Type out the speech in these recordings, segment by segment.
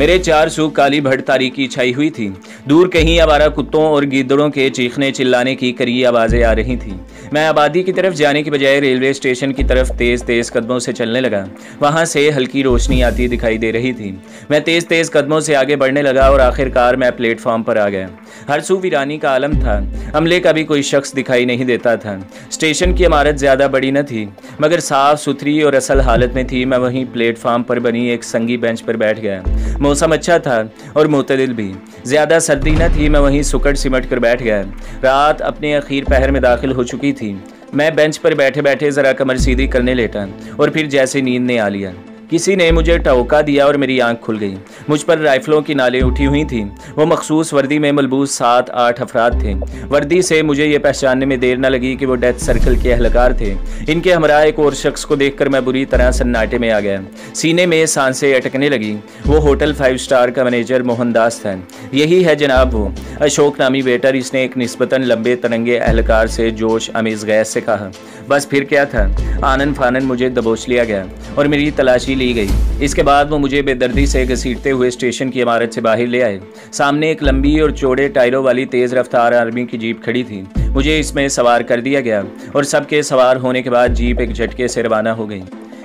मेरे चार सू काली भड़ तारीकी छाई हुई थी। दूर कहीं आवारा कुत्तों और गीदड़ों के चीखने चिल्लाने की कड़ी आवाज़ें आ रही थीं। मैं आबादी की तरफ जाने की बजाय रेलवे स्टेशन की तरफ तेज़ तेज़ कदमों से चलने लगा। वहाँ से हल्की रोशनी आती दिखाई दे रही थी। मैं तेज़ तेज़ कदमों से आगे बढ़ने लगा और आखिरकार मैं प्लेटफॉर्म पर आ गया। हर सू वीरानी का आलम था। अमले का भी कोई शख्स दिखाई नहीं देता था। स्टेशन की इमारत ज़्यादा बड़ी न थी, मगर साफ़ सुथरी और असल हालत में थी। मैं वहीं प्लेटफार्म पर बनी एक संगी बेंच पर बैठ गया। मौसम अच्छा था और मुतदिल भी, ज़्यादा सर्दी न थी। मैं वहीं सुकड़ सिमट कर बैठ गया। रात अपने आखिर पहर में दाखिल हो चुकी थी। मैं बेंच पर बैठे बैठे ज़रा कमर सीधी करने लेटा और फिर जैसे नींद ने आ लिया। किसी ने मुझे टोका दिया और मेरी आंख खुल गई। मुझ पर राइफलों की नालें उठी हुई थीं। वो मखसूस वर्दी में मलबूस 7-8 अफराद थे। वर्दी से मुझे ये पहचानने में देर न लगी कि वो डेथ सर्कल के अहलकार थे। इनके हमरा एक और शख्स को देखकर मैं बुरी तरह सन्नाटे में आ गया। सीने में सांसें अटकने लगी। वो होटल 5 स्टार का मैनेजर मोहनदास था। यही है जनाब वो, अशोक नामी वेटर। इसने एक निस्बतन लंबे तरंगे अहलकार से जोश अमीज़ गैस से कहा। बस फिर क्या था, आनन फानन मुझे दबोच लिया गया और मेरी तलाशी ली गई। इसके बाद वो मुझे बेदर्दी से घसीटते हुए स्टेशन की इमारत से बाहर ले आए। सामने एक लंबी और चौड़े टायरों वाली तेज़ रफ्तार आर्मी की जीप खड़ी थी। मुझे इसमें सवार कर दिया गया और सबके सवार होने के बाद जीप एक झटके से रवाना हो गई।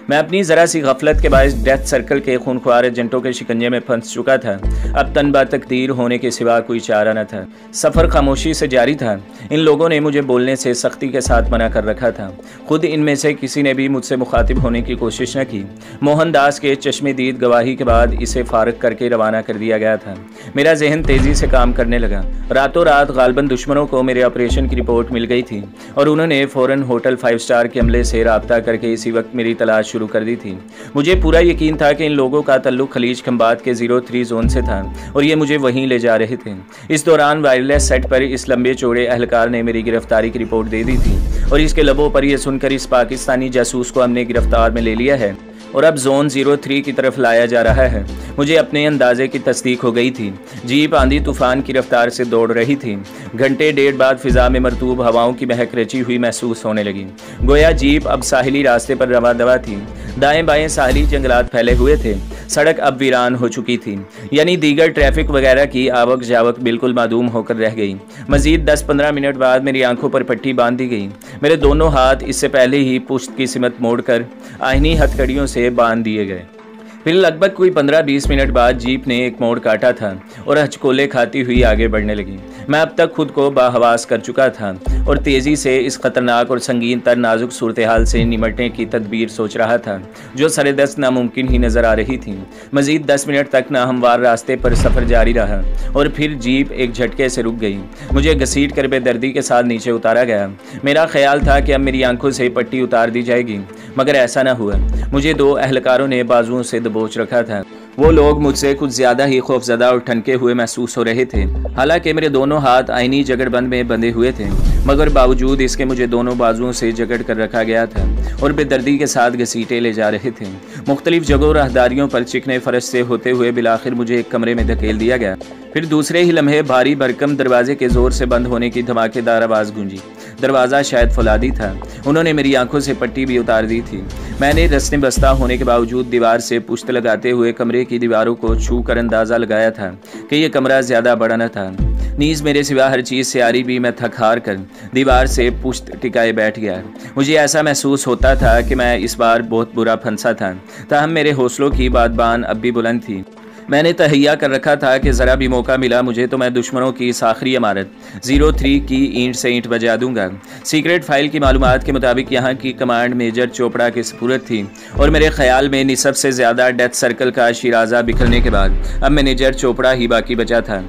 मैं अपनी ज़रा सी गफलत के बायस डेथ सर्कल के खूनख्वार एजेंटों के शिकंजे में फंस चुका था। अब तनबा तकदीर होने के सिवा कोई चारा न था। सफ़र खामोशी से जारी था। इन लोगों ने मुझे बोलने से सख्ती के साथ मना कर रखा था। खुद इनमें से किसी ने भी मुझसे मुखातिब होने की कोशिश न की। मोहनदास के चश्मेदीद गवाही के बाद इसे फारग करके रवाना कर दिया गया था। मेरा जहन तेज़ी से काम करने लगा। रातों रात गालबन दुश्मनों को मेरे ऑपरेशन की रिपोर्ट मिल गई थी और उन्होंने फ़ौरन होटल 5 स्टार के अमले से रब्ता करके इसी वक्त मेरी तलाश शुरू कर दी थी। मुझे पूरा यकीन था कि इन लोगों का तल्लुक खलीज खंबात के 03 जोन से था और ये मुझे वहीं ले जा रहे थे। इस दौरान वायरलेस सेट पर इस लंबे चौड़े अहलकार ने मेरी गिरफ्तारी की रिपोर्ट दे दी थी और इसके लबों पर यह सुनकर इस पाकिस्तानी जासूस को हमने गिरफ्तार में ले लिया है और अब जोन 03 की तरफ लाया जा रहा है। मुझे अपने अंदाजे की तस्दीक हो गई थी। जीप आंधी तूफान की रफ्तार से दौड़ रही थी। घंटे डेढ़ बाद फिजा में मरतूब हवाओं की महक रची हुई महसूस होने लगी। गोया जीप अब साहिली रास्ते पर रवा दवा थी। दाएं बाएं साहिली जंगलात फैले हुए थे। सड़क अब वीरान हो चुकी थी, यानी दीगर ट्रैफिक वगैरह की आवक जावक बिल्कुल मादूम होकर रह गई। मजीद 10-15 मिनट बाद मेरी आंखों पर पट्टी बांध दी गई। मेरे दोनों हाथ इससे पहले ही पुश्त की सिमत मोड़कर आईनी हथकड़ियों से बांध दिए गए। फिर लगभग कोई 15-20 मिनट बाद जीप ने एक मोड़ काटा था और हचकोले खाती हुई आगे बढ़ने लगी। मैं अब तक खुद को बाहवास कर चुका था और तेज़ी से इस खतरनाक और संगीन तर नाजुक सूरत हाल से निमटने की तदबीर सोच रहा था जो सरेदस्त नामुमकिन ही नज़र आ रही थी। मज़ीद 10 मिनट तक नाहमवार रास्ते पर सफ़र जारी रहा और फिर जीप एक झटके से रुक गई। मुझे घसीट कर बेदर्दी के साथ नीचे उतारा गया। मेरा ख्याल था कि अब मेरी आंखों से पट्टी उतार दी जाएगी, मगर ऐसा न हुआ। मुझे 2 अहलकारों ने बाजुओं से दबोच रखा था। वो लोग मुझसे कुछ ज़्यादा ही खौफजदा और ठनके हुए महसूस हो रहे थे। हालांकि मेरे दोनों हाथ आईनी जगड़बंद में बंधे हुए थे, मगर बावजूद इसके मुझे दोनों बाजुओं से जकड़ कर रखा गया था और बेदर्दी के साथ घसीटे ले जा रहे थे। मुख्तलिफ जगहों राहदारियों पर चिकने फर्श से होते हुए बिलाखिर मुझे एक कमरे में धकेल दिया गया। फिर दूसरे ही लम्हे भारी भरकम दरवाजे के ज़ोर से बंद होने की धमाकेदार आवाज़ गूंजी। दरवाज़ा शायद फौलादी था। उन्होंने मेरी आंखों से पट्टी भी उतार दी थी। मैंने रस्ने बस्ता होने के बावजूद दीवार से पुश्त लगाते हुए कमरे की दीवारों को छू कर अंदाज़ा लगाया था कि यह कमरा ज़्यादा बड़ा न था। नीज़ मेरे सिवा हर चीज़ से आरी भी मैं थक हार कर दीवार से पुश्त टिकाए बैठ गया। मुझे ऐसा महसूस होता था कि मैं इस बार बहुत बुरा फंसा था। ताहम मेरे हौसलों की बादबान अब भी बुलंद थी। मैंने तहैया कर रखा था कि ज़रा भी मौका मिला मुझे तो मैं दुश्मनों की इस आखिरी इमारत 03 की ईंट से ईंट बजा दूंगा। सीक्रेट फाइल की मालूमात के मुताबिक यहाँ की कमांड मेजर चोपड़ा की सपूरत थी और मेरे ख्याल में निसब से ज़्यादा डेथ सर्कल का शिराजा बिखरने के बाद अब मैनेजर चोपड़ा ही बाकी बचा था।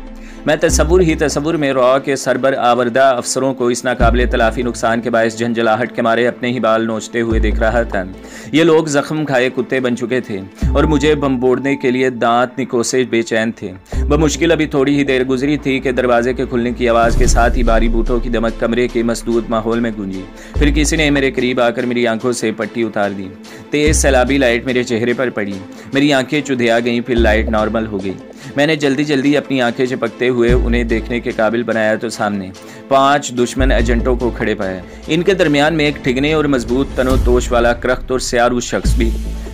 मैं तसव्वुर में रॉ के सरबर आवरदा अफसरों को इस नाकाबिले तलाफ़ी नुकसान के बायस झंझलाहट के मारे अपने ही बाल नोचते हुए देख रहा था। ये लोग जख्म खाए कुत्ते बन चुके थे और मुझे बम्बोड़ने के लिए दांत निकोसे बेचैन थे। बमुश्किल अभी थोड़ी ही देर गुजरी थी कि दरवाजे के खुलने की आवाज़ के साथ ही भारी बूटों की दमक कमरे के मसदूद माहौल में गूंजी। फिर किसी ने मेरे करीब आकर मेरी आंखों से पट्टी उतार दी। तेज़ सैलाबी लाइट मेरे चेहरे पर पड़ी। मेरी आंखें चुधिया गईं, फिर लाइट नॉर्मल हो गई। मैंने जल्दी जल्दी अपनी आंखें झपकते हुए उन्हें देखने के काबिल बनाया तो सामने 5 दुश्मन एजेंटों को खड़े पाया। इनके दरमियान में एक ठिगने और मजबूत तनो तोश वाला करख्त और स्यारू शख्स भी।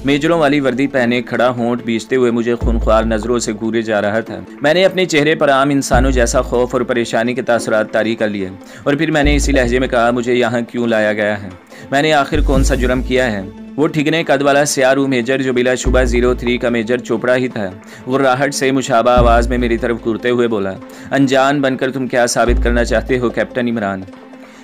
मेजरों वाली वर्दी पहने खड़ा होंठ बीचते हुए मुझे खूनख्वार नजरों से घूरे जा रहा था। मैंने अपने चेहरे पर आम इंसानों जैसा खौफ और परेशानी के तासुरात तारी कर लिए और फिर मैंने इसी लहजे में कहा, मुझे यहाँ क्यों लाया गया है? मैंने आखिर कौन सा जुर्म किया है? वो ठिगने कद वाला सियारू मेजर जो बिलाशुबा 03 का मेजर चोपड़ा ही था, वो राहट से मुशाबा आवाज़ में मेरी तरफ घूरते हुए बोला, अनजान बनकर तुम क्या साबित करना चाहते हो कैप्टन इमरान?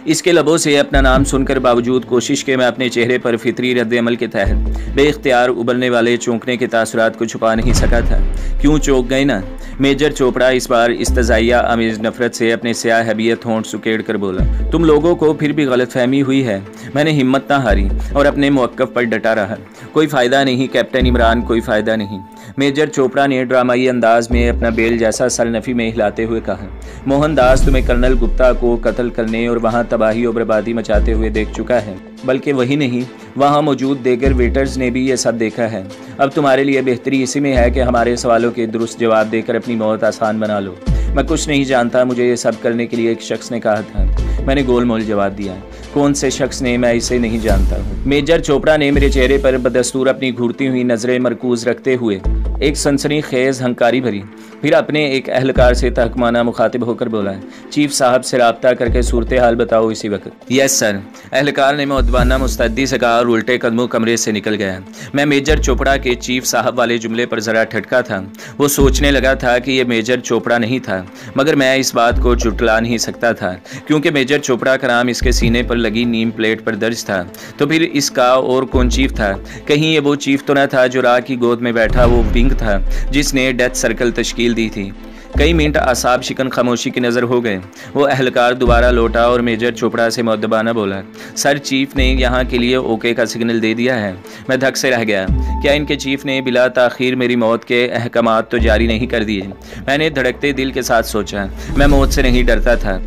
इसके लबों से अपना नाम सुनकर बावजूद कोशिश के मैं अपने चेहरे पर फितरी रद्द-ए-अमल के तहत बेइख्तियार उबलने वाले चौंकने के तासुरात को छुपा नहीं सका था। क्यों चौंक गए ना? मेजर चोपड़ा इस बार इस्तज़ाइया अमीज़ नफ़रत से अपने स्याह हैबियत होंठ सुकेड़ कर बोला, तुम लोगों को फिर भी गलतफहमी हुई है। मैंने हिम्मत ना हारी और अपने मौक़िफ़ पर डटा रहा। कोई फ़ायदा नहीं कैप्टन इमरान, कोई फ़ायदा नहीं। मेजर चोपड़ा ने ड्रामाई अंदाज में अपना बेल जैसा सर नफ़ी में हिलाते हुए कहा, मोहनदास तुम्हें कर्नल गुप्ता को कत्ल करने और वहाँ तबाही और बर्बादी मचाते हुए देख चुका है। बल्कि वही नहीं, वहाँ मौजूद देगर वेटर्स ने भी ये सब देखा है। अब तुम्हारे लिए बेहतरी इसी में है कि हमारे सवालों के दुरुस्त जवाब देकर अपनी मौत आसान बना लो। मैं कुछ नहीं जानता, मुझे ये सब करने के लिए एक शख्स ने कहा था। मैंने गोलमोल जवाब दिया, कौन से शख्स ने? मैं इसे नहीं जानता हूँ। मेजर चोपड़ा ने मेरे चेहरे पर बदस्तूर अपनी घूरती हुई नज़रें मरकूज रखते हुए एक सनसनी खेज हंकारी भरी, फिर अपने एक अहलकार से तहकमाना मुखातिब होकर बोला, चीफ साहब से रब्ता करके सूरत हाल बताओ इसी वक्त। यस सर, अहलकार ने मुअद्दबाना मुस्तैदी से कहा और उल्टे कदमों कमरे से निकल गया। मैं मेजर चोपड़ा के चीफ साहब वाले जुमले पर ज़रा ठटका था। वो सोचने लगा था कि यह मेजर चोपड़ा नहीं था, मगर मैं इस बात को जुटला नहीं सकता था क्योंकि मेजर चोपड़ा का नाम इसके सीने पर लगी नीम प्लेट पर दर्ज था। तो फिर इसका और कौन चीफ था? कहीं ये वो चीफ तो न था जो राह की गोद में बैठा वो विंग था जिसने डेथ सर्कल तश्कील दी थी। कई मिनट आसाब शिकन खामोशी की नज़र हो गए। वो अहलकार दोबारा लौटा और मेजर चोपड़ा से मुअद्दबाना बोला, सर चीफ ने यहाँ के लिए ओके का सिग्नल दे दिया है। मैं धक से रह गया। क्या इनके चीफ ने बिला ताखीर मेरी मौत के अहकामात तो जारी नहीं कर दिए? मैंने धड़कते दिल के साथ सोचा। मैं मौत से नहीं डरता था,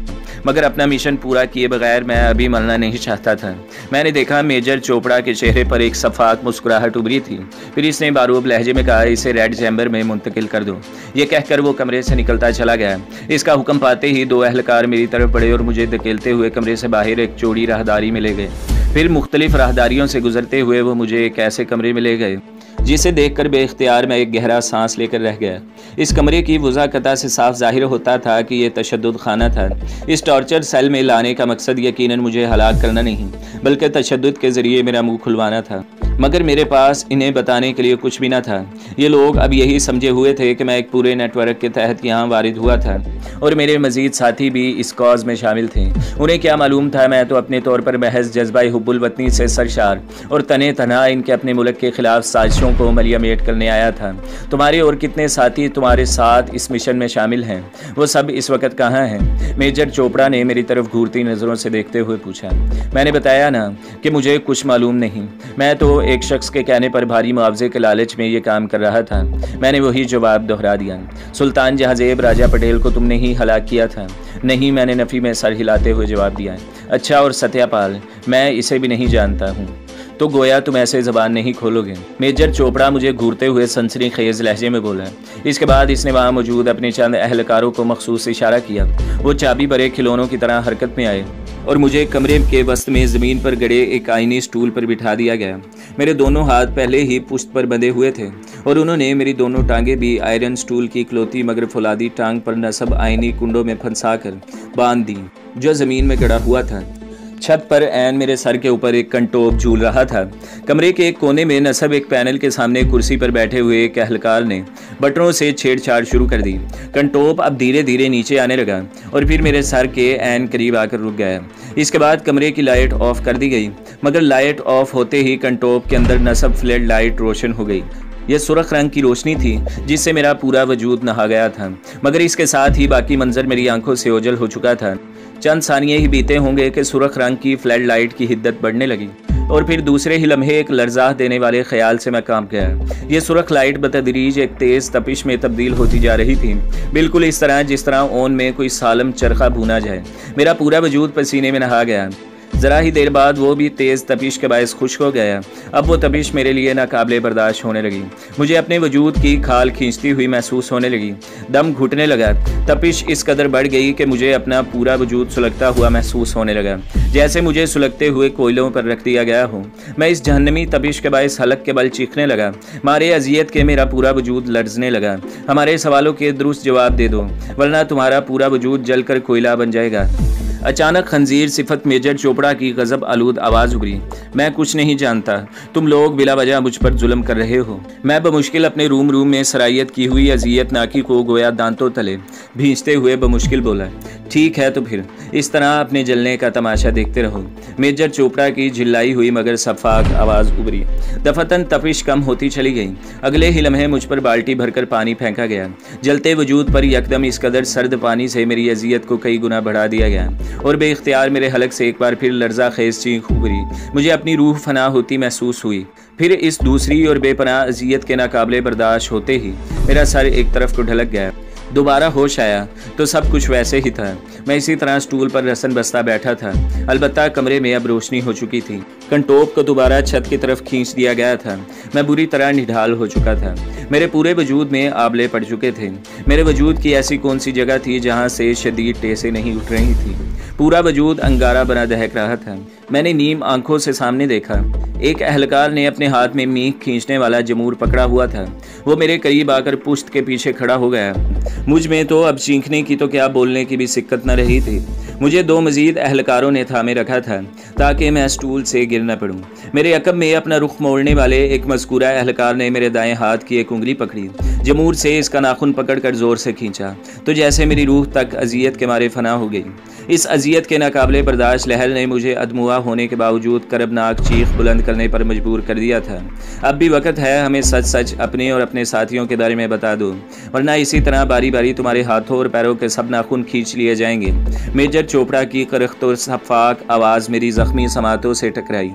मगर अपना मिशन पूरा किए बगैर मैं अभी मरना नहीं चाहता था। मैंने देखा मेजर चोपड़ा के चेहरे पर एक सफाक मुस्कुराहट उभरी थी। फिर इसने बारूब लहजे में कहा, इसे रेड चैम्बर में मुंतकिल कर दो। ये कहकर वो कमरे से निकलता चला गया। इसका हुक्म पाते ही दो अहलकार मेरी तरफ बढ़े और मुझे धकेलते हुए कमरे से बाहर एक चौड़ी राहदारी में ले गए। फिर मुख्तलिफ राहदारियों से गुजरते हुए वो मुझे एक ऐसे कमरे में ले गए जिसे देखकर बेख्तियार मैं एक गहरा सांस लेकर रह गया। इस कमरे की वज़ाकता से साफ जाहिर होता था कि यह तशद्दुद खाना था। इस टॉर्चर सेल में लाने का मकसद यकीनन मुझे हलाक करना नहीं, बल्कि तशद्दुद के ज़रिए मेरा मुंह खुलवाना था। मगर मेरे पास इन्हें बताने के लिए कुछ भी न था। ये लोग अब यही समझे हुए थे कि मैं एक पूरे नेटवर्क के तहत यहाँ वारिद हुआ था और मेरे मज़ीद साथी भी इस कॉज में शामिल थे। उन्हें क्या मालूम था, मैं तो अपने तौर पर महज जज्बा हुब्बुल वतनी से सरशार और तने तनहा इनके अपने मुल्क के खिलाफ साजिशों को मलियामेट करने आया था। तुम्हारे और कितने साथी तुम्हारे साथ इस मिशन में शामिल हैं? वो सब इस वक्त कहाँ हैं? मेजर चोपड़ा ने मेरी तरफ घूरती नज़रों से देखते हुए पूछा। मैंने बताया ना कि मुझे कुछ मालूम नहीं। मैं तो एक शख्स के कहने पर भारी मुआवजे के लालच में ये काम कर रहा था। मैंने वही जवाब दोहरा दिया। सुल्तान जहांजेब राजा पटेल को तुमने ही हलाक किया था? नहीं, मैंने नफ़ी में सर हिलाते हुए जवाब दिया। अच्छा, और सत्यापाल? मैं इसे भी नहीं जानता हूँ। तो गोया तुम ऐसे ज़बान नहीं खोलोगे? मेजर चोपड़ा मुझे घूरते हुए सनसनी खेज लहजे में बोला। इसके बाद इसने वहाँ मौजूद अपने चंद अहलकारों को मखसूस इशारा किया। वो चाबी भरे खिलौनों की तरह हरकत में आए और मुझे कमरे के वस्त में ज़मीन पर गड़े एक आईनी स्टूल पर बिठा दिया गया। मेरे दोनों हाथ पहले ही पुश्त पर बंधे हुए थे और उन्होंने मेरी दोनों टांगें भी आयरन स्टूल की इकलौती मगर फौलादी टांग पर नस्ब आईनी कुंडों में फंसा कर बांध दी जो ज़मीन में गड़ा हुआ था। छत पर ऐन मेरे सर के ऊपर एक कंटोप झूल रहा था। कमरे के एक कोने में नस्ब एक पैनल के सामने कुर्सी पर बैठे हुए एक अहलकार ने बटनों से छेड़छाड़ शुरू कर दी। कंटोप अब धीरे धीरे नीचे आने लगा और फिर मेरे सर के ऐन करीब आकर रुक गया। इसके बाद कमरे की लाइट ऑफ कर दी गई, मगर लाइट ऑफ होते ही कंटोप के अंदर नस्ब फ्लड लाइट रोशन हो गई। यह सुर्ख रंग की रोशनी थी जिससे मेरा पूरा वजूद नहा गया था, मगर इसके साथ ही बाकी मंजर मेरी आंखों से ओझल हो चुका था। चंद सानिये ही बीते होंगे कि सुर्ख रंग की फ्लड लाइट की हिद्दत बढ़ने लगी और फिर दूसरे ही लम्हे एक लर्जा देने वाले ख्याल से मैं कांप गया। ये सुर्ख लाइट बतदरीज एक तेज़ तपिश में तब्दील होती जा रही थी, बिल्कुल इस तरह जिस तरह ओन में कोई सालम चरखा भूना जाए। मेरा पूरा वजूद पसीने में नहा गया। ज़रा ही देर बाद वो भी तेज़ तपिश के बायस खुश्क हो गया। अब वो तपिश मेरे लिए नाकाबिले बर्दाश्त होने लगी। मुझे अपने वजूद की खाल खींचती हुई महसूस होने लगी। दम घुटने लगा। तपिश इस कदर बढ़ गई कि मुझे अपना पूरा वजूद सुलगता हुआ महसूस होने लगा, जैसे मुझे सुलगते हुए कोयलों पर रख दिया गया हो। मैं इस जहन्नमी तपिश के बायस हलक के बल चीखने लगा। मारे अजियत के मेरा पूरा वजूद लर्जने लगा। हमारे सवालों के दुरुस्त जवाब दे दो, वरना तुम्हारा पूरा वजूद जलकर कोयला बन जाएगा। अचानक खंजीर सिफत मेजर चोपड़ा की गजब आलूद आवाज़ उभरी। मैं कुछ नहीं जानता, तुम लोग बिला वजह मुझ पर जुल्म कर रहे हो। मैं बमुश्किल अपने रूम में सरायत की हुई अजियत नाकी को गोया दांतों तले भींचते हुए बमुश्किल बोला, ठीक है तो फिर इस तरह अपने जलने का तमाशा देखते रहो। मेजर चोपड़ा की झिल्लाई हुई मगर सफाक आवाज़ उभरी। दफतन तपिश कम होती चली गई। अगले ही लम्हे मुझ पर बाल्टी भरकर पानी फेंका गया। जलते वजूद पर यकदम इस कदर सर्द पानी से मेरी अजियत को कई गुना बढ़ा दिया गया और बेख्तियार मेरे हलक से एक बार फिर लर्जा खेज चीख उभरी। मुझे अपनी रूह फना होती महसूस हुई। फिर इस दूसरी और बेपनाह अजियत के नाकाबिले बर्दाश्त होते ही मेरा सर एक तरफ को ढलक गया। दोबारा होश आया तो सब कुछ वैसे ही था। मैं इसी तरह स्टूल पर रसन बस्ता बैठा था। अलबत्ता कमरे में अब रोशनी हो चुकी थी। कंटोप को दोबारा छत की तरफ खींच दिया गया था। मैं बुरी तरह निढाल हो चुका था। मेरे पूरे वजूद में आबले पड़ चुके थे। मेरे वजूद की ऐसी कौन सी जगह थी जहाँ से शदीद टेसे नहीं उठ रही थी। पूरा वजूद अंगारा बना दहक रहा था। मैंने नीम आंखों से सामने देखा। एक अहलकार ने अपने हाथ में मीख खींचने वाला जमूर पकड़ा हुआ था। वो मेरे करीब आकर पुश्त के पीछे खड़ा हो गया। मुझ में तो अब चीखने की तो क्या बोलने की भी सिक्कत न रही थी। मुझे दो मजीद अहलकारों ने थामे रखा था ताकि मैं स्टूल से गिर न पड़ूं। मेरे अकब में अपना रुख मोड़ने वाले एक मज़कूरा अहलकार ने मेरे दाएं हाथ की एक उंगली पकड़ी। जमूर से इसका नाखून पकड़कर ज़ोर से खींचा तो जैसे मेरी रूह तक अजियत के मारे फना हो गई। इस अजियत के नाकाबिले बर्दाश्त लहर ने मुझे अदमुआ होने के बावजूद करबनाक चीख बुलंद करने पर मजबूर कर दिया था। अब भी वक्त है हमें सच सच अपने और अपने साथियों के बारे में बता दो, वरना इसी तरह बारी बारी तुम्हारे हाथों और पैरों के सब नाखून खींच लिए जाएंगे। मेजर चोपड़ा की करख्त और सफाक आवाज़ मेरी जख्मी समातों से टकराई।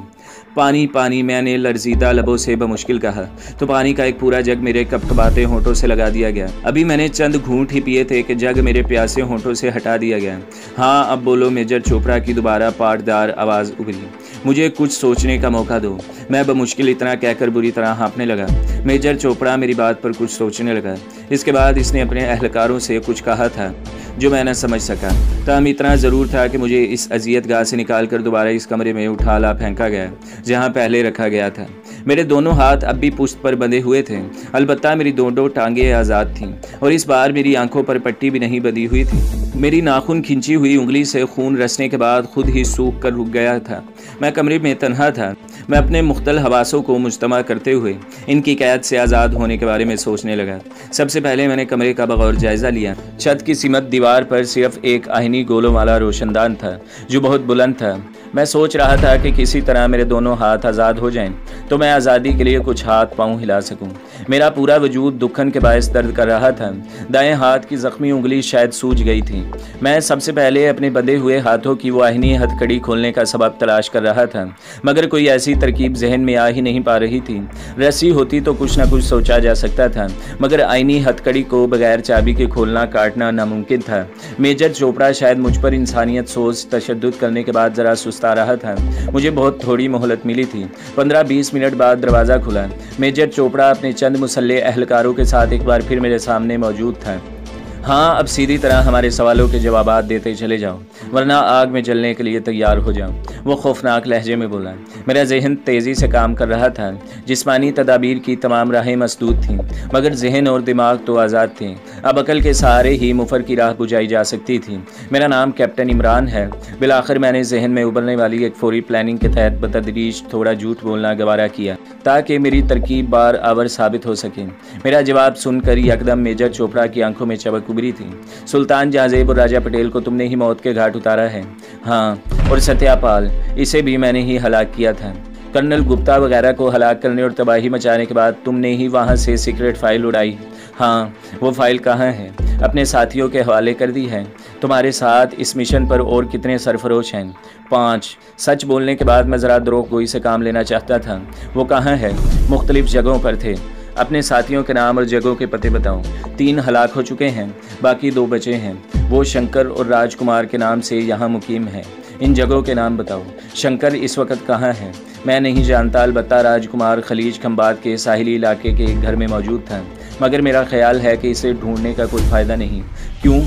पानी पानी, मैंने लर्जीदा लबों से बमुश्किल कहा तो पानी का एक पूरा जग मेरे कपकपाते होंठों से लगा दिया गया। अभी मैंने चंद घूंट ही पिए थे कि जग मेरे प्यासे होंठों से हटा दिया गया। हाँ अब बोलो, मेजर चोपड़ा की दोबारा पाटदार आवाज़ उभरी। मुझे कुछ सोचने का मौका दो। मैं बमुश्किल इतना कहकर बुरी तरह हाँफने लगा। मेजर चोपड़ा मेरी बात पर कुछ सोचने लगा। इसके बाद इसने अपने अहलकारों से कुछ कहा था जो मैं न समझ सका। तब इतना ज़रूर था कि मुझे इस अजियत गाह से निकाल कर दोबारा इस कमरे में उठा ला फेंका गया जहाँ पहले रखा गया था। मेरे दोनों हाथ अब भी पुश्त पर बंधे हुए थे, अलबत्ता मेरी दोनों टांगें आज़ाद थीं और इस बार मेरी आंखों पर पट्टी भी नहीं बंधी हुई थी। मेरी नाखून खिंची हुई उंगली से खून रसने के बाद खुद ही सूख कर रुक गया था। मैं कमरे में तन्हा था। मैं अपने मुख्तल हवासों को मुज्तमा करते हुए इनकी कैद से आज़ाद होने के बारे में सोचने लगा। सबसे पहले मैंने कमरे का बगौर जायज़ा लिया। छत की सिमत दीवार पर सिर्फ एक आहिनी गोलों वाला रोशनदान था जो बहुत बुलंद था। मैं सोच रहा था कि किसी तरह मेरे दोनों हाथ आज़ाद हो जाएं तो मैं आज़ादी के लिए कुछ हाथ पाँव हिला सकूं। मेरा पूरा वजूद दुखन के बायस दर्द कर रहा था। दाएं हाथ की ज़ख्मी उंगली शायद सूज गई थी। मैं सबसे पहले अपने बंधे हुए हाथों की वो आहिनी हथकड़ी खोलने का सबब तलाश कर रहा था, मगर कोई ऐसी तरकीब जहन में आ ही नहीं पा रही थी। रस्सी होती तो कुछ न कुछ सोचा जा सकता था, मगर आइनी हथकड़ी को बगैर चाबी के खोलना काटना नामुमकिन था। मेजर चोपड़ा शायद मुझ पर इंसानियत सोच तशद्दुद करने के बाद ज़रा सुस्ता रहा था। मुझे बहुत थोड़ी मोहलत मिली थी। 15-20 मिनट बाद दरवाज़ा खुला। मेजर चोपड़ा अपने चंद मुसल्ले अहलकारों के साथ एक बार फिर मेरे सामने मौजूद था। हाँ अब सीधी तरह हमारे सवालों के जवाबात देते चले जाओ, वरना आग में जलने के लिए तैयार हो जाओ, वो खौफनाक लहजे में बोला। मेरा जहन तेज़ी से काम कर रहा था। जिस्मानी तदाबीर की तमाम राहें मसदूद थीं, मगर जहन और दिमाग तो आज़ाद थे। अब अकल के सहारे ही मुफर की राह बुझाई जा सकती थी। मेरा नाम कैप्टन इमरान है। बिलाखिर मैंने जहन में उभरने वाली एक फौरी प्लानिंग के तहत बतदरीज थोड़ा झूठ बोलना गवारा किया ताकि मेरी तरकीब बार आवर साबित हो सके। मेरा जवाब सुनकर यकदम मेजर चोपड़ा की आंखों में चमक उभरी थी। सुल्तान जहाज़ेब और राजा पटेल को तुमने ही मौत के घाट उतारा है। हाँ, और सत्यापाल, इसे भी मैंने ही हलाक किया था। कर्नल गुप्ता वगैरह को हलाक करने और तबाही मचाने के बाद तुमने ही वहाँ से सीक्रेट फाइल उड़ाई। हाँ, वो फाइल कहाँ है? अपने साथियों के हवाले कर दी है। तुम्हारे साथ इस मिशन पर और कितने सरफरोश हैं? 5। सच बोलने के बाद मैं ज़रा दरोग गोई से काम लेना चाहता था। वो कहाँ है? मुख्तलिफ जगहों पर थे। अपने साथियों के नाम और जगहों के पते बताओ। 3 हलाक हो चुके हैं, बाकी 2 बचे हैं। वो शंकर और राजकुमार के नाम से यहाँ मुकीम है। इन जगहों के नाम बताओ। शंकर इस वक्त कहाँ है? मैं नहीं जानता, अलबत्ता राजकुमार खलीज खंबात के साहिली इलाके के एक घर में मौजूद था, मगर मेरा ख्याल है कि इसे ढूंढने का कोई फ़ायदा नहीं। क्यों?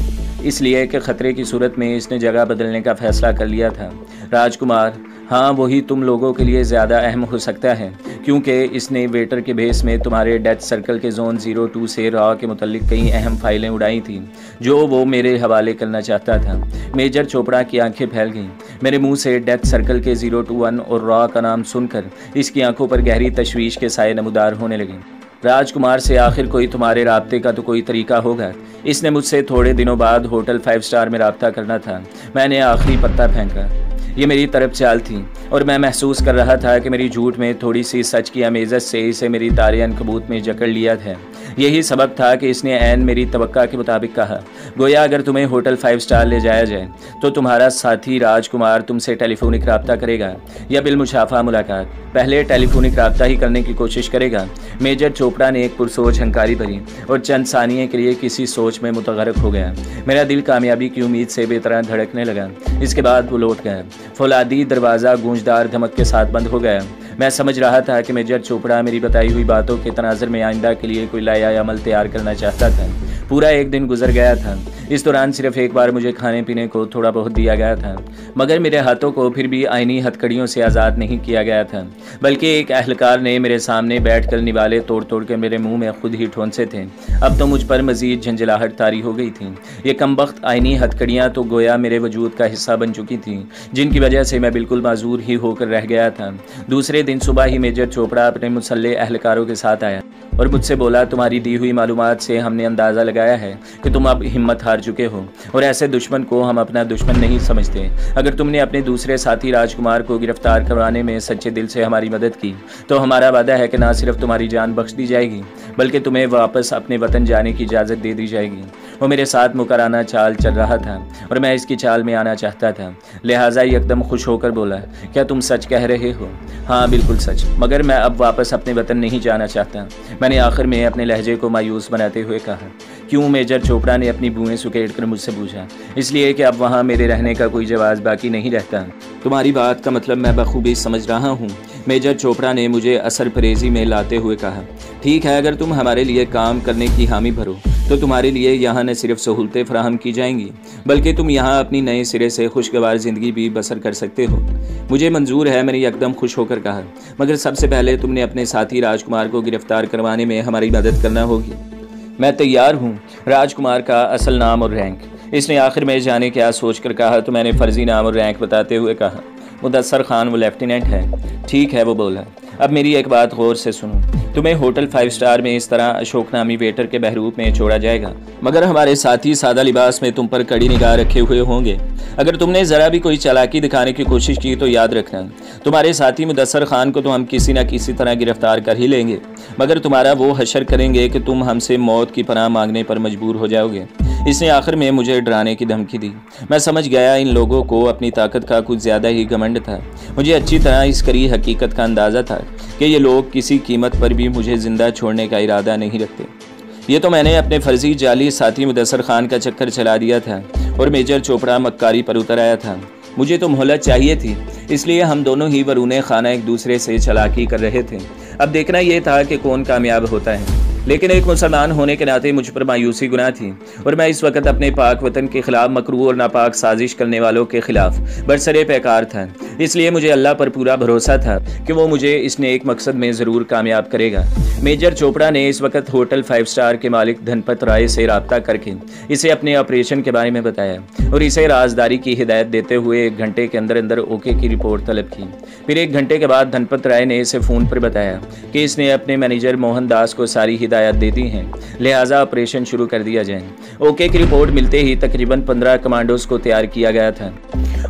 इसलिए कि ख़तरे की सूरत में इसने जगह बदलने का फ़ैसला कर लिया था। राजकुमार, हाँ वही तुम लोगों के लिए ज़्यादा अहम हो सकता है, क्योंकि इसने वेटर के भेस में तुम्हारे डेथ सर्कल के जोन 02 से रॉ के मुतल्लिक कई अहम फाइलें उड़ाई थीं जो वो मेरे हवाले करना चाहता था। मेजर चोपड़ा की आंखें फैल गईं। मेरे मुंह से डेथ सर्कल के 021 और रॉ का नाम सुनकर इसकी आंखों पर गहरी तशवीश के साए नमूदार होने लगे। राजकुमार से आखिर कोई तुम्हारे राब्ते का तो कोई तरीका होगा। इसने मुझसे थोड़े दिनों बाद होटल 5 स्टार में राब्ता करना था। मैंने आखिरी पत्ता फेंका। ये मेरी तरफ चाल थी और मैं महसूस कर रहा था कि मेरी झूठ में थोड़ी सी सच की अमेज़त से इसे मेरी तारे अनकबूत में जकड़ लिया है। यही सबब था कि इसने ऐन मेरी तवक्का के मुताबिक कहा, गोया अगर तुम्हें होटल 5 स्टार ले जाया जाए तो तुम्हारा साथी राजकुमार तुमसे टेलीफोनिक रब्ता करेगा या बिलमुशाफा मुलाकात। पहले टेलीफोनिक रब्ता ही करने की कोशिश करेगा। मेजर चोपड़ा ने एक पुरसोच हंकारी भरी और चंद सानिये के लिए किसी सोच में मुतगरक हो गया। मेरा दिल कामयाबी की उम्मीद से बेतरह धड़कने लगा। इसके बाद वो लौट गया। फौलादी दरवाज़ा गूंजदार धमक के साथ बंद हो गया। मैं समझ रहा था कि मेजर चोपड़ा मेरी बताई हुई बातों के तनाज़ुर में आइंदा के लिए कोई लाया अमल तैयार करना चाहता था। पूरा एक दिन गुजर गया था। इस दौरान सिर्फ एक बार मुझे खाने पीने को थोड़ा बहुत दिया गया था, मगर मेरे हाथों को फिर भी आईनी हथकड़ियों से आज़ाद नहीं किया गया था, बल्कि एक अहलकार ने मेरे सामने बैठकर निवाले तोड़ तोड़ के मेरे मुंह में खुद ही ठोंसे थे। अब तो मुझ पर मजीद झंझलाहट तारी हो गई थी। ये कमबख्त आईनी हथकड़ियाँ तो गोया मेरे वजूद का हिस्सा बन चुकी थीं, जिनकी वजह से मैं बिल्कुल माजूर ही होकर रह गया था। दूसरे दिन सुबह ही मेजर चोपड़ा अपने मुसल्ले अहलकारों के साथ आया और मुझसे बोला, तुम्हारी दी हुई मालूमात से हमने अंदाज़ा लगाया है कि तुम अब हिम्मत हार चुके हो और ऐसे दुश्मन को हम अपना दुश्मन नहीं समझते। अगर तुमने अपने दूसरे साथी राजकुमार को गिरफ्तार करवाने में सच्चे दिल से हमारी मदद की तो हमारा वादा है कि ना सिर्फ तुम्हारी जान बख्श दी जाएगी बल्कि तुम्हें वापस अपने वतन जाने की इजाज़त दे दी जाएगी। वो मेरे साथ मुकराना चाल चल रहा था और मैं इसकी चाल में आना चाहता था, लिहाजा एकदम खुश होकर बोला, क्या तुम सच कह रहे हो? हाँ बिल्कुल सच, मगर मैं अब वापस अपने वतन नहीं जाना चाहता। मैंने आखिर में अपने लहजे को मायूस बनाते हुए कहा। क्यों? मेजर चोपड़ा ने अपनी भुएं सुकेट कर मुझसे पूछा। इसलिए कि अब वहाँ मेरे रहने का कोई जवाब बाकी नहीं रहता। तुम्हारी बात का मतलब मैं बखूबी समझ रहा हूँ, मेजर चोपड़ा ने मुझे असर परेजी में लाते हुए कहा। ठीक है, अगर तुम हमारे लिए काम करने की हामी भरो तो तुम्हारे लिए यहाँ न सिर्फ सहूलतें फराहम की जाएंगी बल्कि तुम यहाँ अपनी नए सिरे से खुशगवार ज़िंदगी भी बसर कर सकते हो। मुझे मंजूर है, मैंने एकदम खुश होकर कहा, मगर सबसे पहले तुमने अपने साथी राजकुमार को गिरफ्तार करवाने में हमारी मदद करना होगी। मैं तैयार हूँ। राजकुमार का असल नाम और रैंक? इसने आखिर में जाने क्या सोचकर कहा तो मैंने फर्जी नाम और रैंक बताते हुए कहा, मुदस्सर खान, वो लेफ्टिनेंट है। ठीक है, वो बोला। अब मेरी एक बात गौर से सुनो, तुम्हें होटल 5 स्टार में इस तरह अशोक नामी वेटर के बहरूप में छोड़ा जाएगा, मगर हमारे साथी सादा लिबास में तुम पर कड़ी निगाह रखे हुए होंगे। अगर तुमने ज़रा भी कोई चालाकी दिखाने की कोशिश की तो याद रखना, तुम्हारे साथी मुदस्सर खान को तो हम किसी न किसी तरह गिरफ्तार कर ही लेंगे, मगर तुम्हारा वो हशर करेंगे कि तुम हमसे मौत की पनाह मांगने पर मजबूर हो जाओगे। इसने आखिर में मुझे डराने की धमकी दी। मैं समझ गया इन लोगों को अपनी ताकत का कुछ ज़्यादा ही घमंड था। मुझे अच्छी तरह इस करी हकीकत का अंदाज़ा था कि ये लोग किसी कीमत पर भी मुझे ज़िंदा छोड़ने का इरादा नहीं रखते। ये तो मैंने अपने फर्जी जाली साथी मुदस्सर खान का चक्कर चला दिया था और मेजर चोपड़ा मक्कारी पर उतर आया था। मुझे तो मोहलत चाहिए थी, इसलिए हम दोनों ही वरूने खाना एक दूसरे से चालाकी कर रहे थे। अब देखना यह था कि कौन कामयाब होता है, लेकिन एक मुसलमान होने के नाते मुझ पर मायूसी गुनाह थी और मैं इस वक्त अपने पाक वतन के खिलाफ मकरूह और नापाक साजिश करने वालों के खिलाफ बरसरे पैकार था। इसलिए मुझे अल्लाह पर पूरा भरोसा था कि वो मुझे इस नेक मकसद में ज़रूर कामयाब करेगा। मेजर चोपड़ा ने इस वक्त होटल 5 स्टार के मालिक धनपत राय से रब्ता करके इसे अपने ऑपरेशन के बारे में बताया और इसे राजदारी की हिदायत देते हुए 1 घंटे के अंदर अंदर ओके की रिपोर्ट तलब की। फिर 1 घंटे के बाद धनपत राय ने इसे फ़ोन पर बताया कि इसने अपने मैनेजर मोहन दास को सारी हिदायत दे दी हैं, लिहाजा ऑपरेशन शुरू कर दिया जाए। ओके की रिपोर्ट मिलते ही तकरीबन 15 कमांडोज को तैयार किया गया था।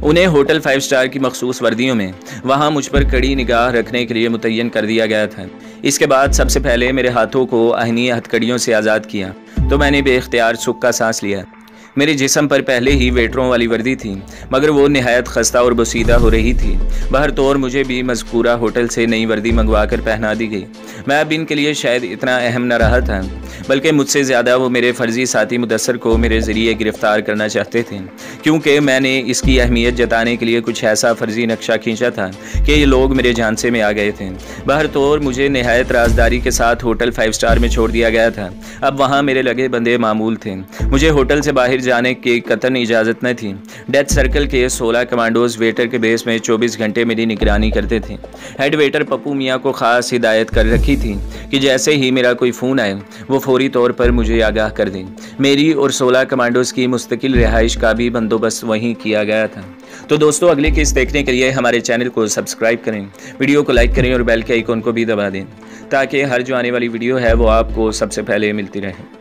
उन्हें होटल 5 स्टार की मखसूस वर्दियों में वहाँ मुझ पर कड़ी निगाह रखने के लिए मुतय्यन कर दिया गया था। इसके बाद सबसे पहले मेरे हाथों को आहनी हथकड़ियों से आज़ाद किया तो मैंने बेख्तियार सुख का सांस लिया। मेरे जिस्म पर पहले ही वेटरों वाली वर्दी थी, मगर वो निहायत खस्ता और बोसीदा हो रही थी। बहर तौर मुझे भी मज़कूरा होटल से नई वर्दी मंगवा कर पहना दी गई। मैं अब इनके लिए शायद इतना अहम न रहा था, बल्कि मुझसे ज़्यादा वो मेरे फ़र्जी साथी मुदस्सर को मेरे ज़रिए गिरफ़्तार करना चाहते थे, क्योंकि मैंने इसकी अहमियत जताने के लिए कुछ ऐसा फ़र्जी नक्शा खींचा था कि ये लोग मेरे झांसे में आ गए थे। बहर तौर मुझे निहायत राजदारी के साथ होटल 5 स्टार में छोड़ दिया गया था। अब वहाँ मेरे लगे बंदे मामूल थे। मुझे होटल से बाहर जाने की कतई इजाज़त न थी। डेथ सर्कल के 16 कमांडोज वेटर के बेस में 24 घंटे मेरी निगरानी करते थे। हेड वेटर पप्पू मियाँ को ख़ास हिदायत कर रखी थी कि जैसे ही मेरा कोई फ़ोन आए वो फौरी तौर पर मुझे आगाह कर दें। मेरी और 16 कमांडोज की मुस्तकिल रिहाइश का भी बंदोबस्त वहीं किया गया था। तो दोस्तों, अगली किस्त देखने के लिए हमारे चैनल को सब्सक्राइब करें, वीडियो को लाइक करें और बेल के आइकॉन को भी दबा दें, ताकि हर जो आने वाली वीडियो है वो आपको सबसे पहले मिलती रहे।